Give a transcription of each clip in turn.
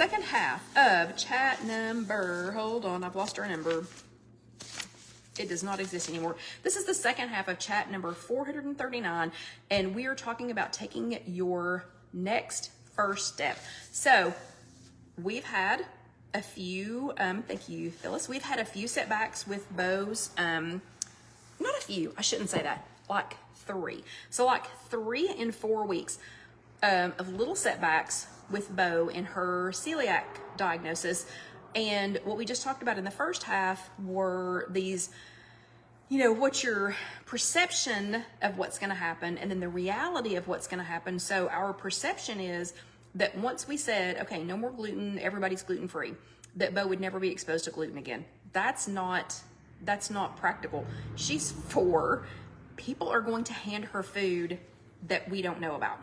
second half of chat number, hold on, I've lost our number. It does not exist anymore. This is the second half of chat number 439, and we are talking about taking your next first step. So we've had a few, thank you, Phyllis. We've had a few setbacks with Beau's, not a few, I shouldn't say that, like 3. So like 3 in 4 weeks of little setbacks with Beau in her celiac diagnosis. And what we just talked about in the first half were these, you know, what's your perception of what's going to happen and then the reality of what's going to happen. So our perception is that once we said, okay, no more gluten, everybody's gluten free, that Beau would never be exposed to gluten again. That's not practical. She's 4. People are going to hand her food that we don't know about.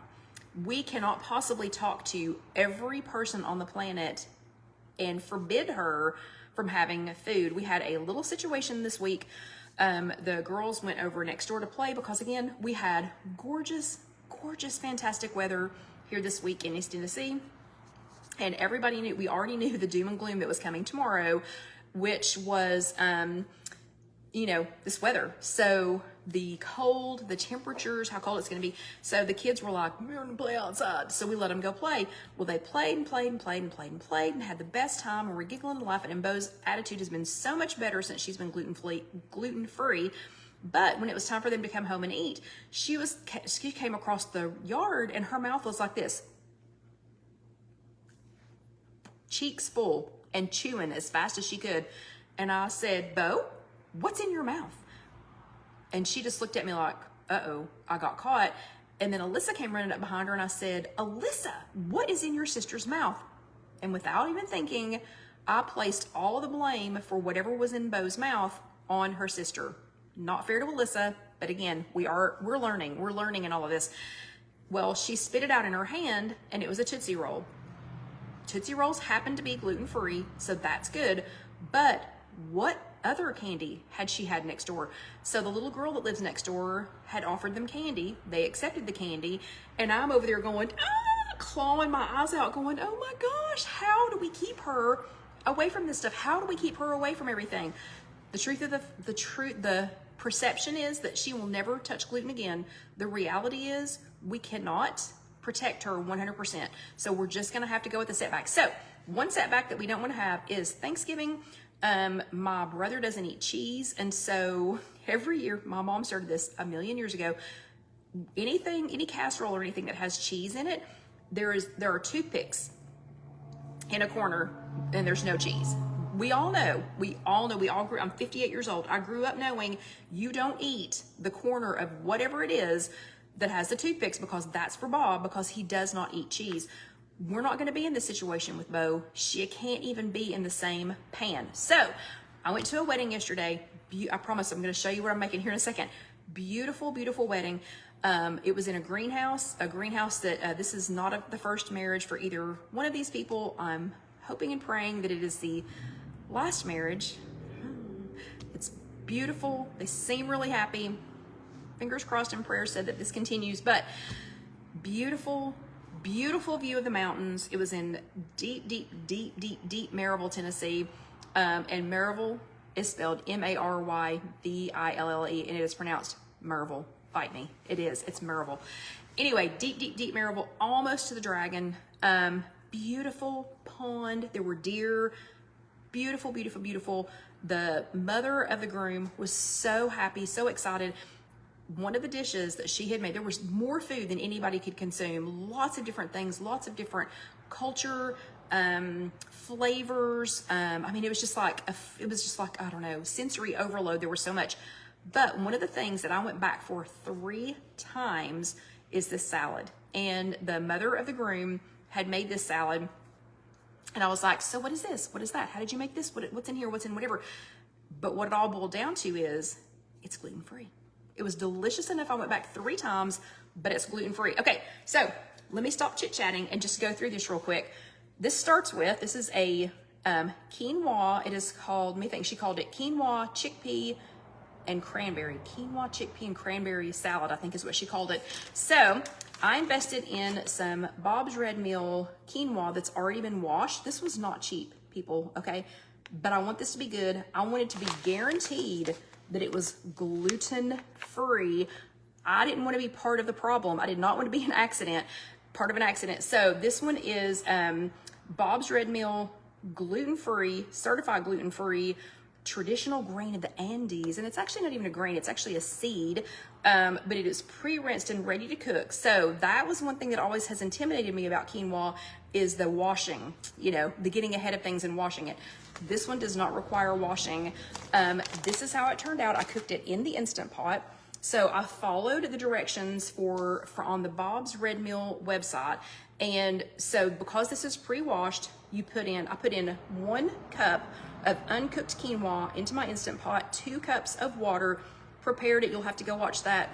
We cannot possibly talk to every person on the planet and forbid her from having food. We had a little situation this week. The girls went over next door to play because, again, we had gorgeous, fantastic weather here this week in East Tennessee. And everybody knew, we already knew the doom and gloom that was coming tomorrow, which was, you know, this weather. So the cold, the temperatures, how cold it's going to be. So the kids were like, we're going to play outside. So we let them go play. Well, they played and had the best time, and we're giggling and laughing. And Beau's attitude has been so much better since she's been gluten-free. But when it was time for them to come home and eat, she came across the yard and her mouth was like this, cheeks full and chewing as fast as she could. And I said, Beau, what's in your mouth? And she just looked at me like, uh-oh, I got caught. And then Alyssa came running up behind her and I said, Alyssa, what is in your sister's mouth? And without even thinking, I placed all the blame for whatever was in Beau's mouth on her sister. Not fair to Alyssa, but again, we're learning in all of this. Well, she spit it out in her hand and it was a Tootsie Roll. Tootsie Rolls happen to be gluten-free, so that's good. But what other candy had she had next door? So the little girl that lives next door had offered them candy. They accepted the candy, and I'm over there going, clawing my eyes out, going, oh my gosh, how do we keep her away from this stuff? How do we keep her away from everything? The perception is that she will never touch gluten again. The reality is we cannot protect her 100%. So we're just gonna have to go with the setback. So one setback that we don't want to have is Thanksgiving. My brother doesn't eat cheese, and so every year, my mom started this a million years ago, any casserole or anything that has cheese in it, there are toothpicks in a corner and there's no cheese. We all know, I'm 58 years old. I grew up knowing you don't eat the corner of whatever it is that has the toothpicks because that's for Bob, because he does not eat cheese. We're not going to be in this situation with Beau. She can't even be in the same pan. So I went to a wedding yesterday. I promise I'm going to show you what I'm making here in a second. Beautiful, beautiful wedding. It was in a greenhouse that this is not the first marriage for either one of these people. I'm hoping and praying that it is the last marriage. It's beautiful. They seem really happy. Fingers crossed and prayers said that this continues, but beautiful, beautiful view of the mountains. It was in deep Maryville, Tennessee. And Maryville is spelled Maryville, and it is pronounced Maryville. Fight me. It is. It's Maryville. Anyway, deep Maryville, almost to the Dragon. Beautiful pond. There were deer. Beautiful, beautiful, beautiful. The mother of the groom was so happy, so excited. One of the dishes that she had made, there was more food than anybody could consume. Lots of different things, lots of different culture, flavors. I mean, it was just like, I don't know, sensory overload. There was so much. But one of the things that I went back for 3 times is this salad. And the mother of the groom had made this salad. And I was like, so what is this? What is that? How did you make this? What's in here? What's in whatever? But what it all boiled down to is it's gluten-free. It was delicious enough. I went back 3 times, but it's gluten-free. Okay, so let me stop chit-chatting and just go through this real quick. This is a quinoa. It is called, let me think, she called it quinoa, chickpea, and cranberry. Quinoa, chickpea, and cranberry salad, I think is what she called it. So I invested in some Bob's Red Mill quinoa that's already been washed. This was not cheap, people, okay? But I want this to be good. I want it to be guaranteed that it was gluten-free. I didn't want to be part of the problem. I did not want to be part of an accident. So this one is Bob's Red Mill gluten-free, certified gluten-free, traditional grain of the Andes. And it's actually not even a grain, it's actually a seed, but it is pre-rinsed and ready to cook. So that was one thing that always has intimidated me about quinoa, is the washing, you know, the getting ahead of things and washing it. This one does not require washing. This is how it turned out. I cooked it in the Instant Pot. So I followed the directions for on the Bob's Red Mill website. And so because this is pre-washed, I put in 1 cup of uncooked quinoa into my Instant Pot, 2 cups of water, prepared it. You'll have to go watch that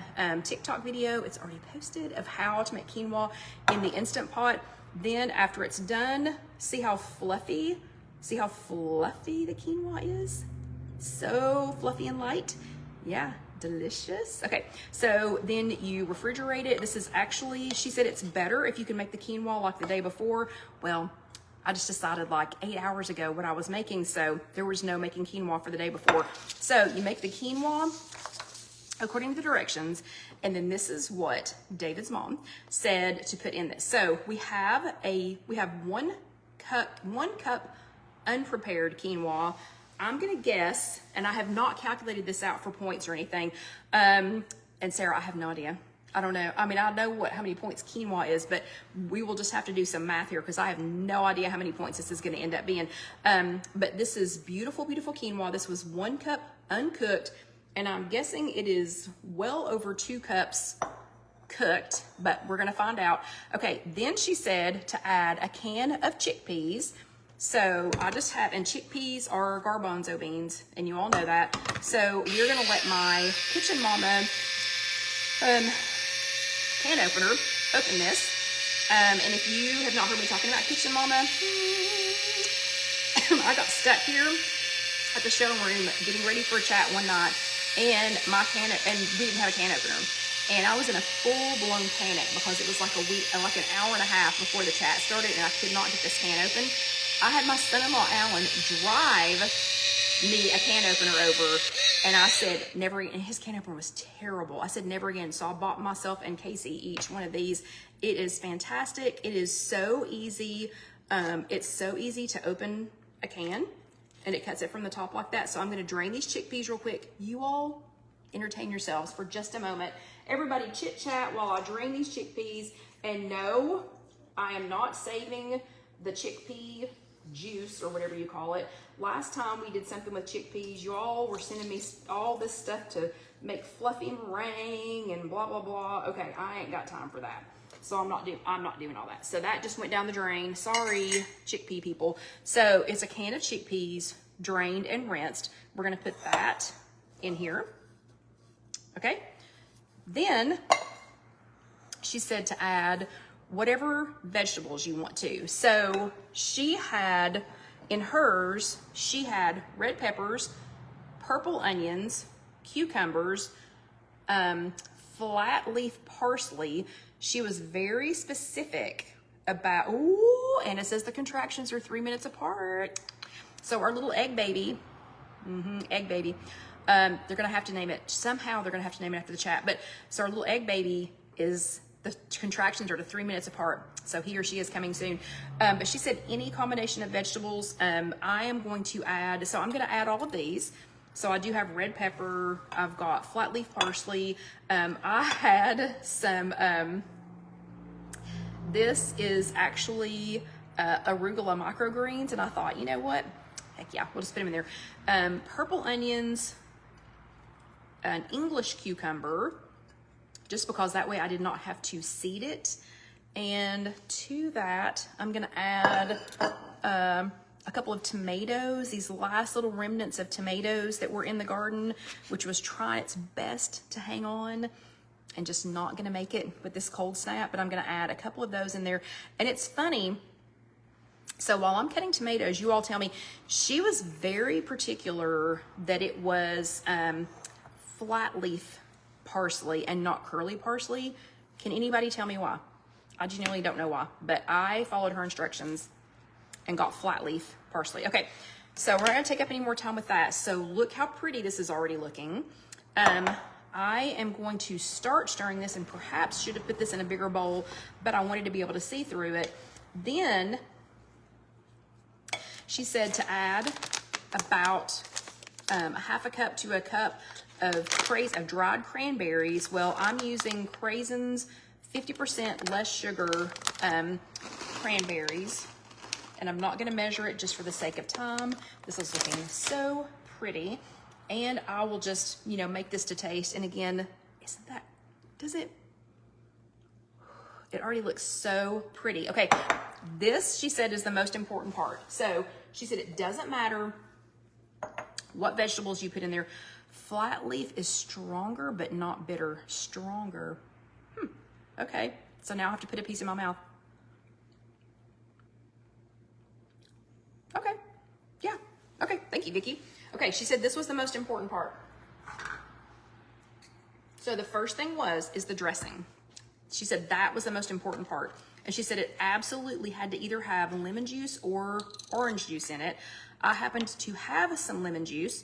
TikTok video. It's already posted, of how to make quinoa in the Instant Pot. Then after it's done, see how fluffy the quinoa is? So fluffy and light. Yeah, delicious. Okay, so then you refrigerate it. This is actually, she said it's better if you can make the quinoa like the day before. Well, I just decided like 8 hours ago what I was making, so there was no making quinoa for the day before. So you make the quinoa according to the directions, and then this is what David's mom said to put in this. So we have 1 cup unprepared quinoa. I'm gonna guess, and I have not calculated this out for points or anything. And Sarah, I have no idea. I don't know. I mean, I know how many points quinoa is, but we will just have to do some math here because I have no idea how many points this is going to end up being. But this is beautiful, beautiful quinoa. This was 1 cup uncooked, and I'm guessing it is well over 2 cups cooked, but we're going to find out. Okay, then she said to add a can of chickpeas. So I just have, and chickpeas are garbanzo beans, and you all know that. So we're going to let my kitchen mama can opener open this. And if you have not heard me talking about Kitchen Mama, I got stuck here at the showroom room getting ready for a chat one night, and we didn't have a can opener. And I was in a full-blown panic because it was like an hour and a half before the chat started, and I could not get this can open. I had my son-in-law Alan drive me a can opener over, and I said never again. And his can opener was terrible. I said never again. So I bought myself and Casey each one of these. It is fantastic. It is so easy. It's so easy to open a can, and it cuts it from the top like that. So I'm going to drain these chickpeas real quick. You all entertain yourselves for just a moment. Everybody chit chat while I drain these chickpeas. And no, I am not saving the chickpea juice or whatever you call it. Last time we did something with chickpeas, you all were sending me all this stuff to make fluffy meringue and blah blah blah. Okay, I ain't got time for that, so I'm not doing all that. So that just went down the drain. Sorry, chickpea people. So it's a can of chickpeas, drained and rinsed. We're gonna put that in here. Okay, then she said to add whatever vegetables you want to. So she had, in hers, she had red peppers, purple onions, cucumbers, flat leaf parsley. She was very specific about, ooh, and it says the contractions are 3 minutes apart. So our little egg baby, egg baby, they're gonna have to name it, somehow they're gonna have to name it after the chat, but so our little egg baby is, the contractions are to 3 minutes apart. So he or she is coming soon. But she said any combination of vegetables. I am going to add, so I'm going to add all of these. So I do have red pepper. I've got flat leaf parsley. I had some, this is actually arugula microgreens. And I thought, you know what? Heck yeah, we'll just put them in there. Purple onions, an English cucumber, just because that way I did not have to seed it. And to that, I'm gonna add a couple of tomatoes, these last little remnants of tomatoes that were in the garden, which was trying its best to hang on and just not gonna make it with this cold snap, but I'm gonna add a couple of those in there. And it's funny, so while I'm cutting tomatoes, you all tell me, she was very particular that it was flat leaf parsley and not curly parsley. Can anybody tell me why? I genuinely don't know why, but I followed her instructions and got flat leaf parsley. Okay, so we're not gonna take up any more time with that. So look how pretty this is already looking. I am going to start stirring this, and perhaps should have put this in a bigger bowl, but I wanted to be able to see through it. Then she said to add about a half a cup to a cup of dried cranberries. Well, I'm using Craisins 50% less sugar cranberries, and I'm not gonna measure it just for the sake of time. This is looking so pretty. And I will just, you know, make this to taste. And again, it already looks so pretty. Okay, this, she said, is the most important part. So she said it doesn't matter what vegetables you put in there. Flat leaf is stronger, but not bitter. Stronger. Okay, so now I have to put a piece in my mouth. Okay, yeah. Okay, thank you, Vicki. Okay, she said this was the most important part. So the first thing is the dressing. She said that was the most important part. And she said it absolutely had to either have lemon juice or orange juice in it. I happened to have some lemon juice,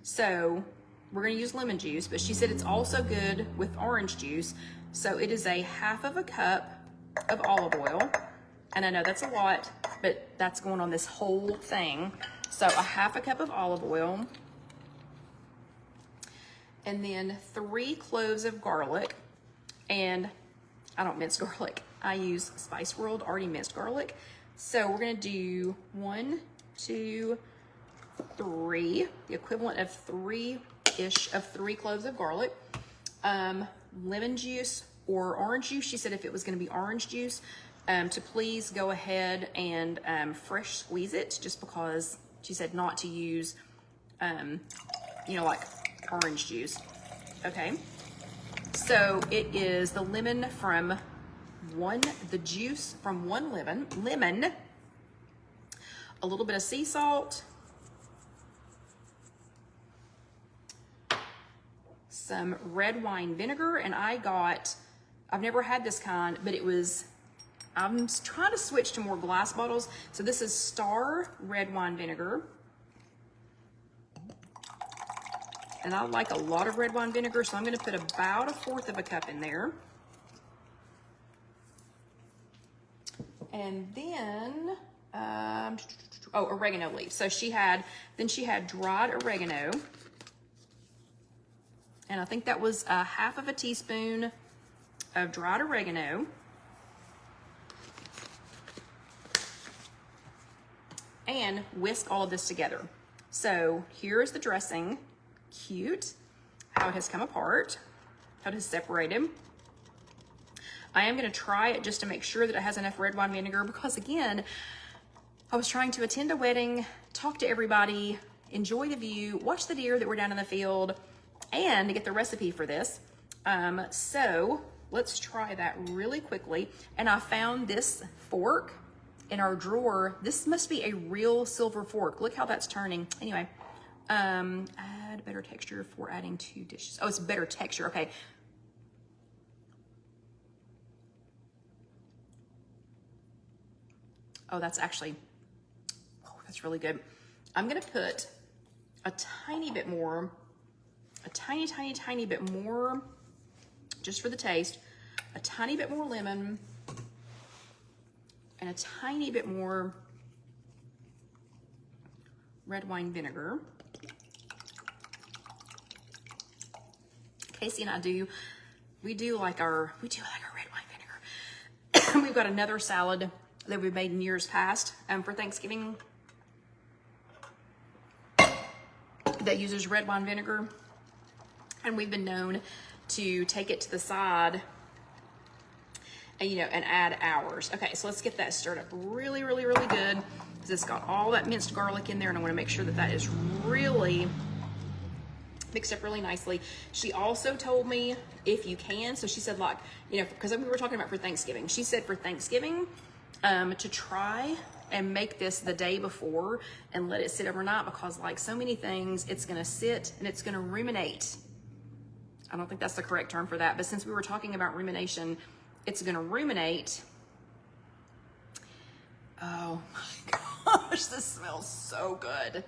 so we're gonna use lemon juice, but she said it's also good with orange juice. So it is a half of a cup of olive oil. And I know that's a lot, but that's going on this whole thing. So a half a cup of olive oil, and then 3 cloves of garlic. And I don't mince garlic. I use Spice World already minced garlic. So we're gonna do 1, 2, 3, the equivalent of 3-ish of 3 cloves of garlic. Lemon juice or orange juice. She said if it was gonna be orange juice, to please go ahead and fresh squeeze it, just because she said not to use, you know, like orange juice. Okay. So it is the lemon from the juice from 1 lemon, a little bit of sea salt, some red wine vinegar, and I've never had this kind, but I'm trying to switch to more glass bottles. So this is Star red wine vinegar. And I like a lot of red wine vinegar, so I'm gonna put about 1/4 of a cup in there. And then, oregano leaves. So she had dried oregano. And I think that was a half of a teaspoon of dried oregano. And whisk all of this together. So here is the dressing. Cute. How it has come apart. How it has separated. I am going to try it just to make sure that it has enough red wine vinegar, because again, I was trying to attend a wedding, talk to everybody, enjoy the view, watch the deer that were down in the field, and get the recipe for this. So let's try that really quickly. And I found this fork in our drawer. This must be a real silver fork. Look how that's turning. Anyway, add better texture for adding 2 dishes. Oh, it's better texture. Okay. Oh, that's really good. I'm gonna put a tiny bit more, a tiny bit more, just for the taste, a tiny bit more lemon, and a tiny bit more red wine vinegar. Casey and I we do like our red wine vinegar. We've got another salad that we've made in years past for Thanksgiving that uses red wine vinegar, and we've been known to take it to the side and and add ours. Okay, so let's get that stirred up really good, because it's got all that minced garlic in there, and I want to make sure that that is really mixed up really nicely. She also told me, if you can, so she said, like, because we were talking about for Thanksgiving, she said for Thanksgiving to try and make this the day before and let it sit overnight, because like so many things, it's gonna sit and it's gonna ruminate I don't think that's the correct term for that, but since we were talking about rumination, it's gonna ruminate. Oh my gosh, this smells so good.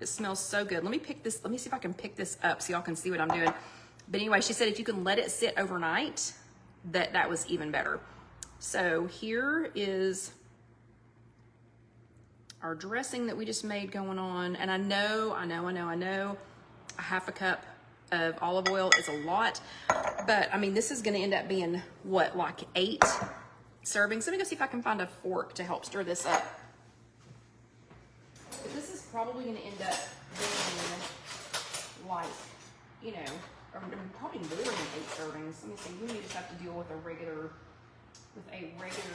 It smells so good. Let me pick this, let me see if I can pick this up so y'all can see what I'm doing. But anyway, she said if you can let it sit overnight, that was even better. So here is our dressing that we just made going on. And I know, a half a cup of olive oil is a lot, but I mean, this is gonna end up being what, like 8 servings? Let me go see if I can find a fork to help stir this up. But this is probably gonna end up being like, you know, or probably more than 8 servings. Let me see, we may just have to deal with a regular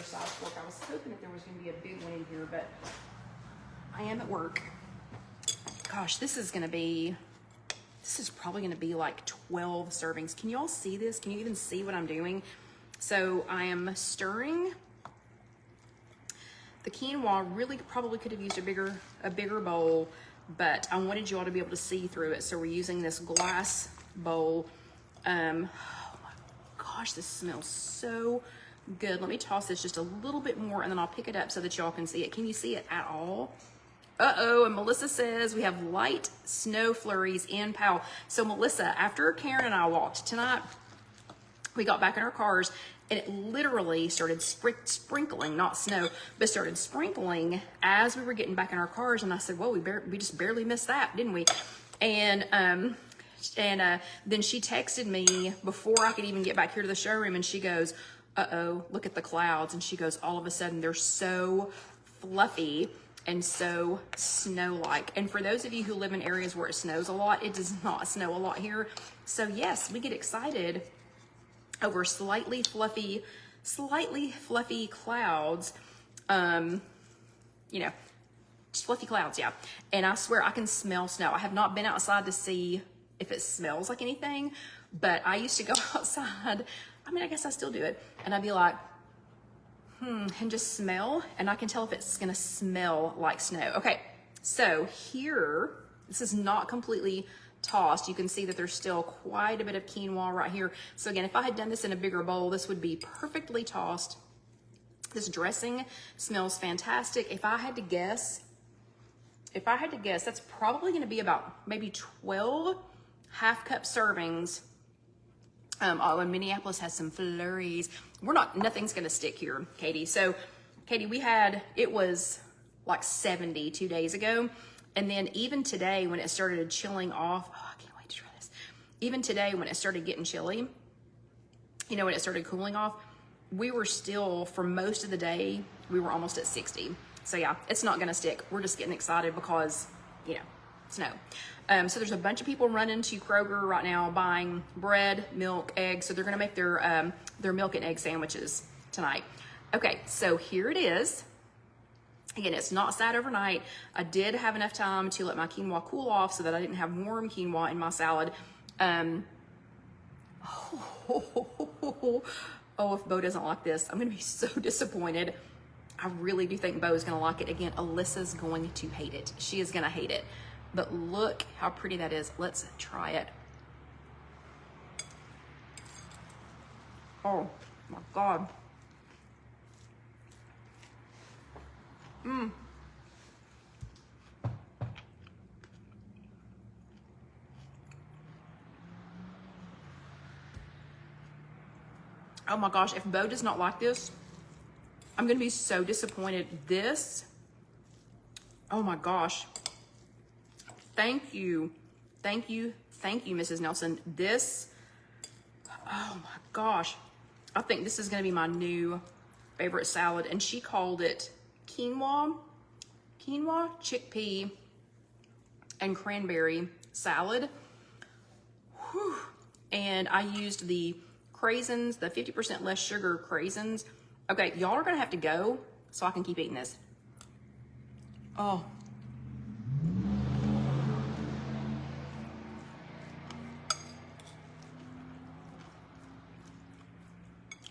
size fork. I was hoping that there was gonna be a big one in here, but I am at work. Gosh, this is probably gonna be like 12 servings. Can you all see this? Can you even see what I'm doing? So I am stirring the quinoa. Really probably could have used a bigger bowl, but I wanted you all to be able to see through it. So we're using this glass bowl. Oh my gosh, this smells so good. Let me toss this just a little bit more and then I'll pick it up so that y'all can see it. Can you see it at all? Uh-oh, and Melissa says we have light snow flurries in Powell. So Melissa, after Karen and I walked tonight, we got back in our cars and it literally started sprinkling, not snow, but started sprinkling as we were getting back in our cars. And I said, whoa, we just barely missed that, didn't we? And then she texted me before I could even get back here to the showroom and she goes, uh-oh, look at the clouds. And she goes, all of a sudden they're so fluffy and so snow-like. And for those of you who live in areas where it snows a lot, it does not snow a lot here. So yes, we get excited over slightly fluffy clouds. You know, just fluffy clouds, yeah. And I swear I can smell snow. I have not been outside to see if it smells like anything, but I used to go outside. I mean, I guess I still do it. And I'd be like, and just smell, and I can tell if it's gonna smell like snow. Okay, so here, this is not completely tossed. You can see that there's still quite a bit of quinoa right here. So again, if I had done this in a bigger bowl, this would be perfectly tossed. This dressing smells fantastic. If I had to guess, that's probably gonna be about maybe 12 half-cup servings. Oh, and Minneapolis has some flurries. Nothing's gonna stick here, Katie. So, Katie, it was like 70 2 days ago. And then even today when it started chilling off, oh, I can't wait to try this. Even today when it started getting chilly, you know, when it started cooling off, we were still, for most of the day, we were almost at 60. So yeah, it's not gonna stick. We're just getting excited because, you know, snow. So there's a bunch of people running to Kroger right now buying bread, milk, eggs. So they're gonna make their milk and egg sandwiches tonight. Okay, so here it is. Again, it's not sat overnight. I did have enough time to let my quinoa cool off so that I didn't have warm quinoa in my salad. Oh, if Bo doesn't like this, I'm gonna be so disappointed. I really do think Bo is gonna like it. Again, Alyssa's going to hate it. She is gonna hate it. But look how pretty that is. Let's try it. Oh my God. Oh my gosh, if Bo does not like this, I'm gonna be so disappointed. This, oh my gosh. Thank you, Mrs. Nelson. This, oh my gosh. I think this is gonna be my new favorite salad. And she called it quinoa, chickpea, and cranberry salad. Whew. And I used the craisins, the 50% less sugar craisins. Okay, y'all are gonna have to go so I can keep eating this. Oh.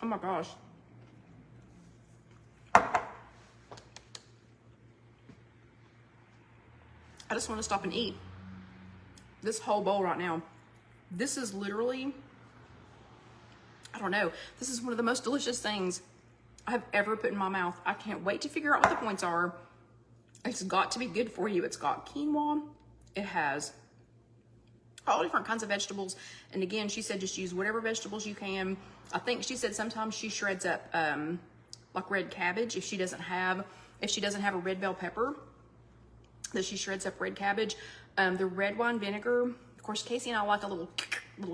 Oh my gosh. I just want to stop and eat this whole bowl right now. This is literally, I don't know, this is one of the most delicious things I've ever put in my mouth. I can't wait to figure out what the points are. It's got to be good for you. It's got quinoa. It has all different kinds of vegetables. And again, she said just use whatever vegetables you can. I think she said sometimes she shreds up like red cabbage if she doesn't have a red bell pepper, that she shreds up red cabbage. The red wine vinegar, of course, Casey and I like a little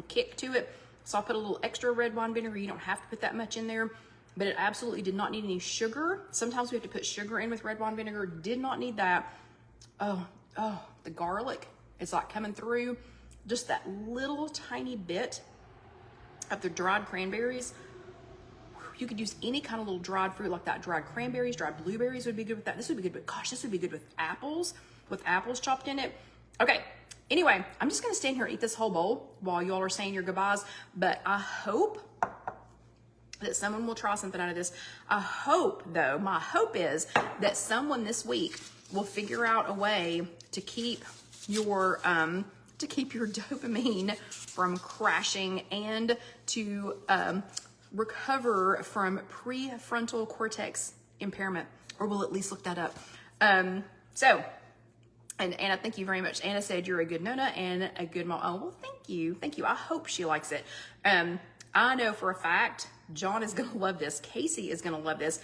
kick to it. So I'll put a little extra red wine vinegar. You don't have to put that much in there, but it absolutely did not need any sugar. Sometimes we have to put sugar in with red wine vinegar. Did not need that. Oh, the garlic is like coming through. Just that little tiny bit of the dried cranberries. You could use any kind of little dried fruit like that. Dried cranberries, dried blueberries would be good with that. This would be good, but gosh, this would be good with apples chopped in it. Okay, anyway, I'm just gonna stand here and eat this whole bowl while y'all are saying your goodbyes, but I hope that someone will try something out of this. I hope, though, my hope is that someone this week will figure out a way to keep your dopamine from crashing and to recover from prefrontal cortex impairment, or we'll at least look that up. And Anna, thank you very much. Anna said you're a good Nona and a good mom. Oh, well, thank you. I hope she likes it. I know for a fact John is gonna love this. Casey is gonna love this.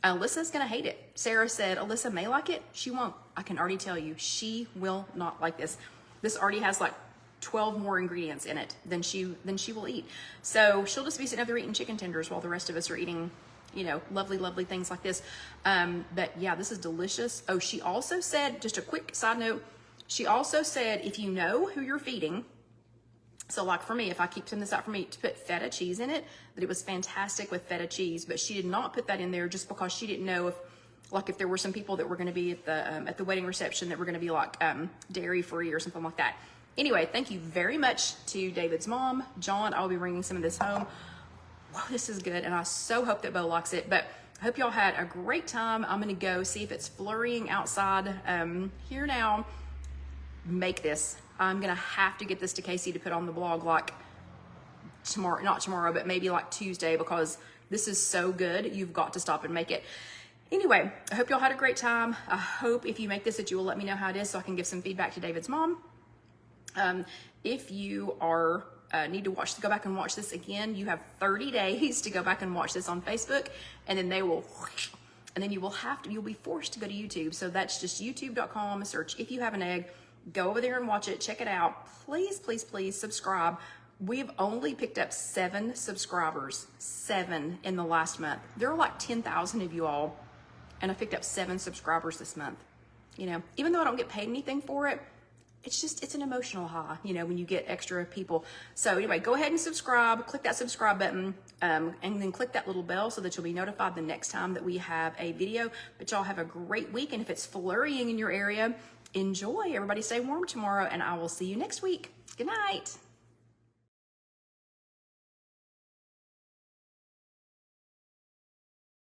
Alyssa's gonna hate it. Sarah said Alyssa may like it. She won't. I can already tell you, she will not like this. This already has like 12 more ingredients in it than she will eat. So she'll just be sitting up there eating chicken tenders while the rest of us are eating, you know, lovely things like this. But yeah, this is delicious. Oh, she also said, just a quick side note, she also said if you know who you're feeding, so like for me, if I keep some of this out for me, to put feta cheese in it, that it was fantastic with feta cheese, but she did not put that in there just because she didn't know if there were some people that were going to be at the wedding reception that were going to be like dairy free or something like that. Anyway, thank you very much to David's mom, John. I'll be bringing some of this home. Wow, this is good, and I so hope that Bo likes it. But I hope y'all had a great time. I'm going to go see if it's flurrying outside here now. Make this. I'm going to have to get this to Casey to put on the blog like tomorrow, not tomorrow, but maybe like Tuesday, because this is so good. You've got to stop and make it. Anyway, I hope y'all had a great time. I hope if you make this that you will let me know how it is so I can give some feedback to David's mom. If you are need to go back and watch this again, you have 30 days to go back and watch this on Facebook, and then you'll be forced to go to YouTube. So that's just youtube.com, search If You Have an Egg, go over there and watch it, check it out. Please subscribe. We've only picked up 7 subscribers, 7 in the last month. There are like 10,000 of you all, and I picked up 7 subscribers this month. You know, even though I don't get paid anything for it, it's an emotional high, you know, when you get extra people. So anyway, go ahead and subscribe, click that subscribe button, and then click that little bell so that you'll be notified the next time that we have a video. But y'all have a great week, and if it's flurrying in your area, enjoy. Everybody stay warm tomorrow, and I will see you next week. Good night.